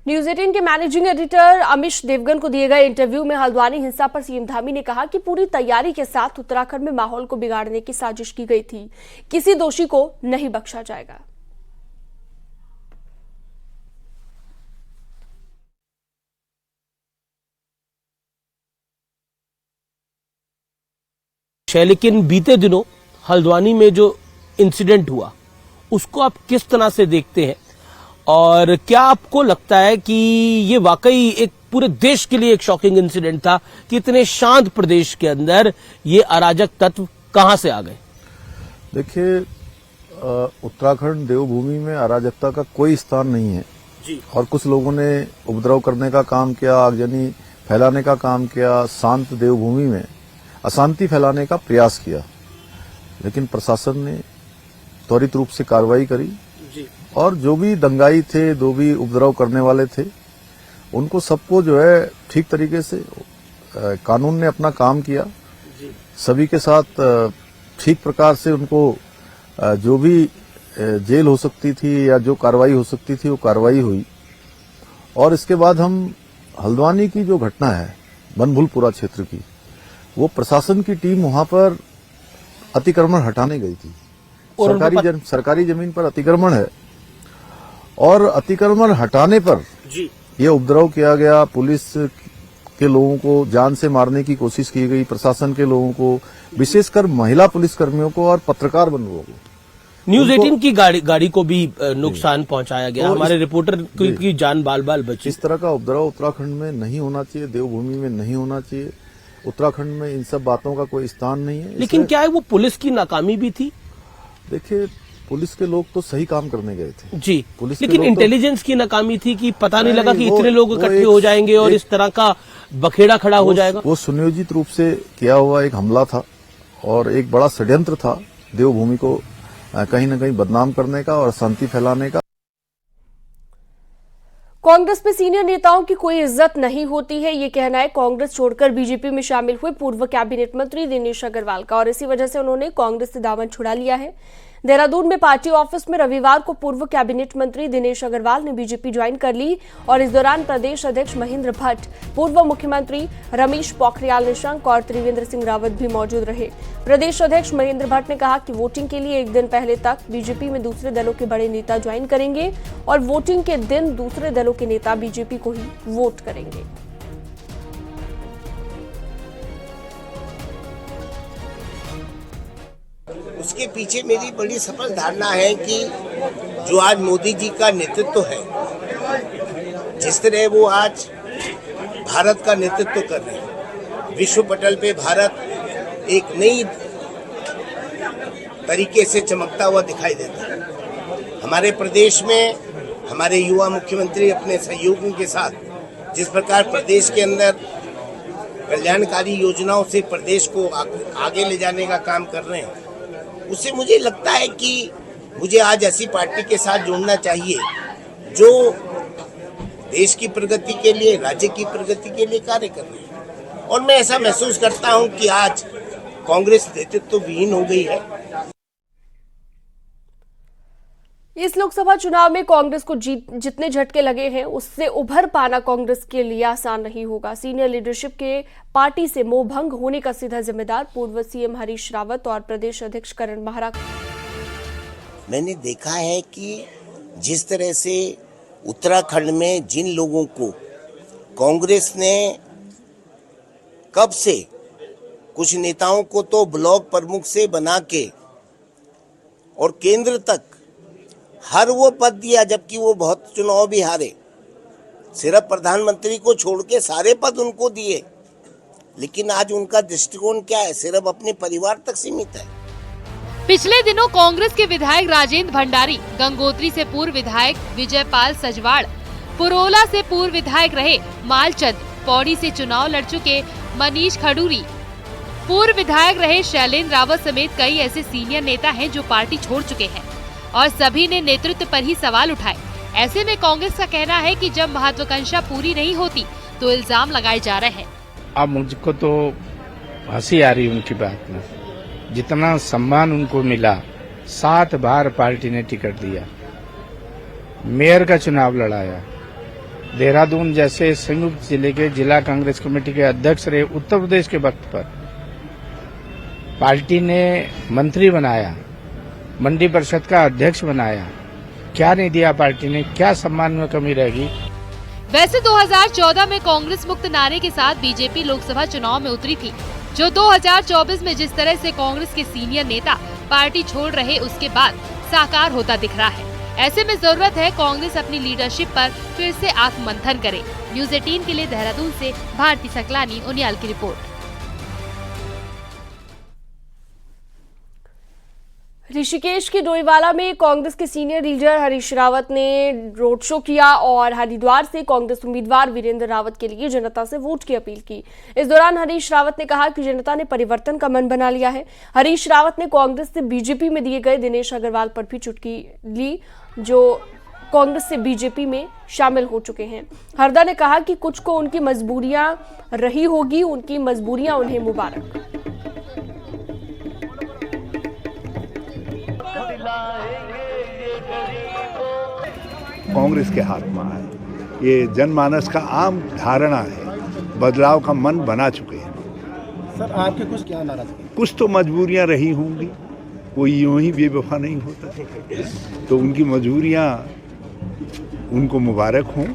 News 18 के managing editor Amish Devgan को दिए गए इंटरव्यू में हल्द्वानी हिंसा पर सीएम धामी ने कहा कि पूरी तैयारी के साथ उत्तराखंड में माहौल को बिगाड़ने की साजिश की गई थी। किसी दोषी को नहीं बख्शा जाएगा। लेकिन बीते दिनों हल्द्वानी में जो इंसिडेंट हुआ उसको आप किस तरह से देखते हैं और क्या आपको लगता है कि ये वाकई एक पूरे देश के लिए एक शॉकिंग इंसिडेंट था कि इतने शांत प्रदेश के अंदर ये अराजक तत्व कहां से आ गए? देखिए, उत्तराखंड देवभूमि में अराजकता का कोई स्थान नहीं है जी। और कुछ लोगों ने उपद्रव करने का काम किया, आगजनी फैलाने का काम किया, शांत देवभूमि में अशांति फैलाने का प्रयास किया, लेकिन प्रशासन ने त्वरित रूप से कार्रवाई करी जी। और जो भी दंगाई थे, जो भी उपद्रव करने वाले थे, उनको सबको जो है ठीक तरीके से कानून ने अपना काम किया जी। सभी के साथ ठीक प्रकार से उनको जो भी जेल हो सकती थी या जो कार्रवाई हो सकती थी वो कार्रवाई हुई। और इसके बाद हम हल्द्वानी की जो घटना है बनभूलपुरा क्षेत्र की, वो प्रशासन की टीम वहां पर अतिक्रमण हटाने गई थी। सरकारी जमीन पर अतिक्रमण है और अतिक्रमण हटाने पर जी। ये उपद्रव किया गया। पुलिस के लोगों को जान से मारने की कोशिश की गई, प्रशासन के लोगों को, विशेषकर महिला पुलिसकर्मियों को और पत्रकार बंधुओं को। न्यूज 18 की गाड़ी को भी नुकसान पहुंचाया गया। हमारे रिपोर्टर की जान बाल बाल बची। इस तरह का उपद्रव उत्तराखंड में नहीं होना चाहिए, देवभूमि में नहीं होना चाहिए। उत्तराखंड में इन सब बातों का कोई स्थान नहीं है। लेकिन क्या है वो पुलिस की नाकामी भी थी? देखिए, पुलिस के लोग तो सही काम करने गए थे जी, पुलिस लेकिन इंटेलिजेंस की नाकामी थी कि पता नहीं लगा कि इतने लोग इकट्ठे हो जाएंगे और इस तरह का बखेड़ा खड़ा हो जाएगा। वो सुनियोजित रूप से किया हुआ एक हमला था और एक बड़ा षड्यंत्र था देवभूमि को कहीं न कहीं बदनाम करने का और अशांति फैलाने का। कांग्रेस में सीनियर नेताओं की कोई इज्जत नहीं होती है, ये कहना है कांग्रेस छोड़कर बीजेपी में शामिल हुए पूर्व कैबिनेट मंत्री दिनेश अग्रवाल का, और इसी वजह से उन्होंने कांग्रेस से दामन छुड़ा लिया है। देहरादून में पार्टी ऑफिस में रविवार को पूर्व कैबिनेट मंत्री दिनेश अग्रवाल ने बीजेपी ज्वाइन कर ली और इस दौरान प्रदेश अध्यक्ष महेंद्र भट्ट, पूर्व मुख्यमंत्री रमेश पोखरियाल निशंक और त्रिवेंद्र सिंह रावत भी मौजूद रहे। प्रदेश अध्यक्ष महेंद्र भट्ट ने कहा कि वोटिंग के लिए एक दिन पहले तक बीजेपी में दूसरे दलों के बड़े नेता ज्वाइन करेंगे और वोटिंग के दिन दूसरे दलों के नेता बीजेपी को ही वोट करेंगे। उसके पीछे मेरी बड़ी सफल धारणा है कि जो आज मोदी जी का नेतृत्व है, जिस तरह वो आज भारत का नेतृत्व कर रहे हैं, विश्व पटल पे भारत एक नई तरीके से चमकता हुआ दिखाई देता है। हमारे प्रदेश में हमारे युवा मुख्यमंत्री अपने सहयोगियों के साथ जिस प्रकार प्रदेश के अंदर कल्याणकारी योजनाओं से प्रदेश को आगे ले जाने का काम कर रहे हैं, उससे मुझे लगता है कि मुझे आज ऐसी पार्टी के साथ जुड़ना चाहिए जो देश की प्रगति के लिए, राज्य की प्रगति के लिए कार्य कर रही है। और मैं ऐसा महसूस करता हूं कि आज कांग्रेस नेतृत्व विहीन हो गई है। इस लोकसभा चुनाव में कांग्रेस को जितने झटके लगे हैं उससे उभर पाना कांग्रेस के लिए आसान नहीं होगा। सीनियर लीडरशिप के पार्टी से मोहभंग होने का सीधा जिम्मेदार पूर्व सीएम हरीश रावत और प्रदेश अध्यक्ष करण माहरा। मैंने देखा है कि जिस तरह से उत्तराखंड में जिन लोगों को कांग्रेस ने कब से, कुछ नेताओं को तो ब्लॉक प्रमुख से बना के और केंद्र तक हर वो पद दिया, जबकि वो बहुत चुनाव भी हारे। सिर्फ प्रधानमंत्री को छोड़ के सारे पद उनको दिए, लेकिन आज उनका दृष्टिकोण क्या है? सिर्फ अपने परिवार तक सीमित है। पिछले दिनों कांग्रेस के विधायक राजेंद्र भंडारी, गंगोत्री से पूर्व विधायक विजयपाल सजवाड़, पुरोला से पूर्व विधायक रहे मालचंद, पौड़ी से चुनाव लड़ चुके मनीष खडूरी, पूर्व विधायक रहे शैलेंद्र रावत समेत कई ऐसे सीनियर नेता हैं जो पार्टी छोड़ चुके हैं और सभी ने नेतृत्व पर ही सवाल उठाए। ऐसे में कांग्रेस का कहना है कि जब महत्वाकांक्षा पूरी नहीं होती तो इल्जाम लगाए जा रहे हैं। अब मुझको तो हंसी आ रही उनकी बात में। जितना सम्मान उनको मिला, 7 बार पार्टी ने टिकट दिया, मेयर का चुनाव लड़ाया, देहरादून जैसे संयुक्त जिले के जिला कांग्रेस कमेटी के अध्यक्ष रहे उत्तर प्रदेश के वक्त पर पार्टी ने मंत्री बनाया, मंडी परिषद का अध्यक्ष बनाया, क्या नहीं दिया पार्टी ने, क्या सम्मान में कमी रहेगी। वैसे 2014 में कांग्रेस मुक्त नारे के साथ बीजेपी लोकसभा चुनाव में उतरी थी, जो 2024 में जिस तरह से कांग्रेस के सीनियर नेता पार्टी छोड़ रहे उसके बाद साकार होता दिख रहा है। ऐसे में जरूरत है कांग्रेस अपनी लीडरशिप पर फिर से आत्ममंथन करे। न्यूज़ 18 के लिए देहरादून से भारती सकलानी उनियाल की रिपोर्ट। ऋषिकेश के डोईवाला में कांग्रेस के सीनियर लीडर हरीश रावत ने रोड शो किया और हरिद्वार से कांग्रेस उम्मीदवार वीरेंद्र रावत के लिए जनता से वोट की अपील की। इस दौरान हरीश रावत ने कहा कि जनता ने परिवर्तन का मन बना लिया है। हरीश रावत ने कांग्रेस से बीजेपी में दिए गए दिनेश अग्रवाल पर भी चुटकी ली, जो कांग्रेस से बीजेपी में शामिल हो चुके हैं। हरदा ने कहा कि कुछ को उनकी मजबूरियां रही होगी, उनकी मजबूरियां उन्हें मुबारक। कांग्रेस के हाथ में आए, ये जनमानस का आम धारणा है, बदलाव का मन बना चुके हैं। सर आपके कुछ क्या नाराजगी? कुछ तो मजबूरियां रही होंगी, कोई यूं ही बेवफा नहीं होता, तो उनकी मजबूरियां उनको मुबारक हों।